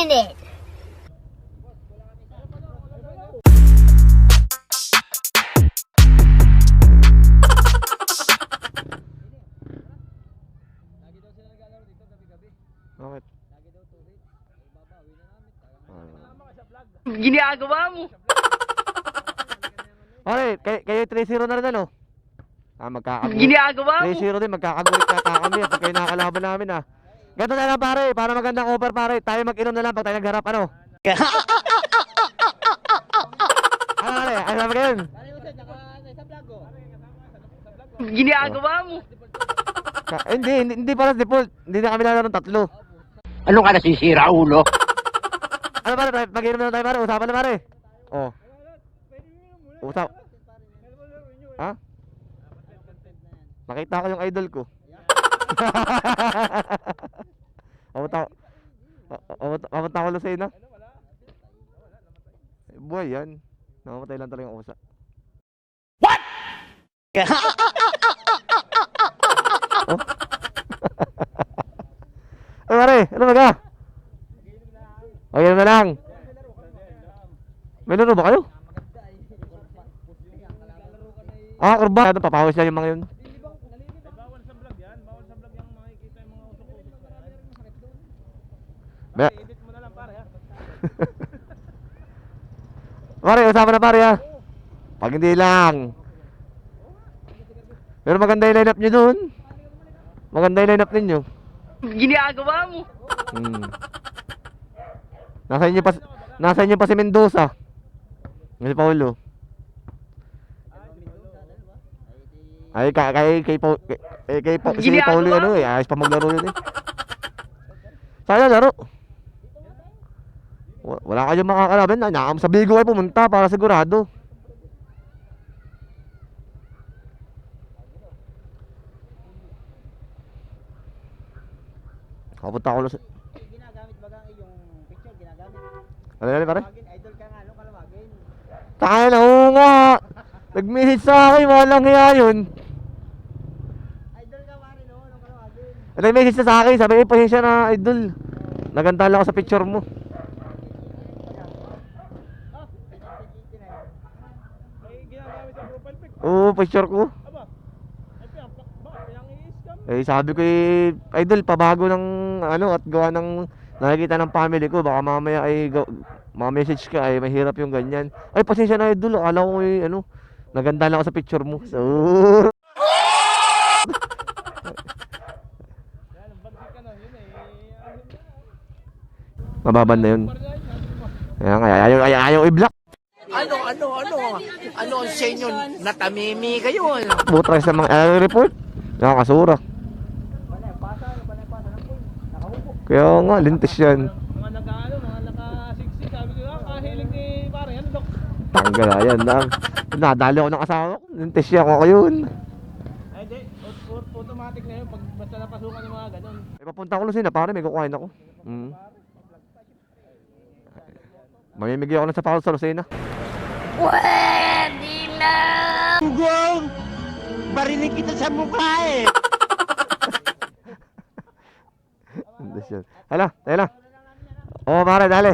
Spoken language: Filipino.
minute. Bakit? Ginagawa mo. Okay, kayo 3-0 na rin ano? Magkakagulit. Ginagawa mo. 3-0 din, magkakagulit na kami pag kayo nakakalaban namin Ganito na lang pare, para magandang offer pare. Tayo mag-inom na lang pag tayo nagharap ano? Ano pare, ano sabi kayo? Ginagawa mo. Hindi para default. Hindi na kami lalaro ng tatlo. Ano ka nasisira, ulo? Ano pare, mag-inom na lang tayo pare, usapan na pare. Oh. Usap. Ha? Nakita ko yung idol ko. Papunta ko Lucena. Buhay yan. Namamatay lang talaga yung usa. What? Oh. Ay pare, ano ba ka? Okay na lang. May laro ba kayo? Kurba. Ano, papawis lang yung mga yun. Bawal sa vlog yan. Bawal sa vlog yung makikita yung mga usok-usok. Edit mo na lang pare ha. Pare, usapan na pare ha. Pag hindi lang. Pero maganda yung lineup nyo dun. Maganda yung lineup ninyo. Ginagawa mo. Nasa inyo pa si Mendoza. Si Paulo. Ay, kay si Paulo ano ayos pa maglaro yun Sana laro. Wala kayong makakalaban na. Sa Bigo ay pumunta para sigurado. Kapunta ko sa... Ginagamit ba ang iyong picture? Ginagamit? Ano yan pare? Idol ka nga, ano kalawagin? Taka na, oo nga. Nag-message sa akin, walang hiya yun. Idol ka pare, no? Ano kalawagin? Nag-message na sa akin, sabi ko, pasensya na idol. Naganda lang ako sa picture mo. Ay, ginagamit ang profile pic. Oo, picture ko. Aba, ay pinang-i-scam. Sabi ko idol, pabago ng ano at gawa ng nakikita ng family ko. Baka mamaya ay message ka ay mahirap yung ganyan. Ay, pasensya na idol, akala ko ano, naganda lang ako sa picture mo. So, Yan, bantik ka na, yun mababan na yun. Kaya nga, ayaw i-block. Ano ang sa inyo? Natamimi kayo, ano? Butray sa mga report. Nakakasura. Kaya nga, lintis yan. Mga naka-60, sabi ko, kahilig ni pare, ano dok? Tanggal na yan. Nadali ako ng asawa ko. Lintis siya ako yun. Ay, di, automatic na yun, pag basta napasukan yung mga ganun. Papunta ko Lucena, pare, may kukuhain ako. Mamimigay ako ng sapatos sa Lucena. Pwede na. Ugong! Barinig kita sa mukha eh! Lintis yan. Hala, tayo lang. Oo, pare, dali.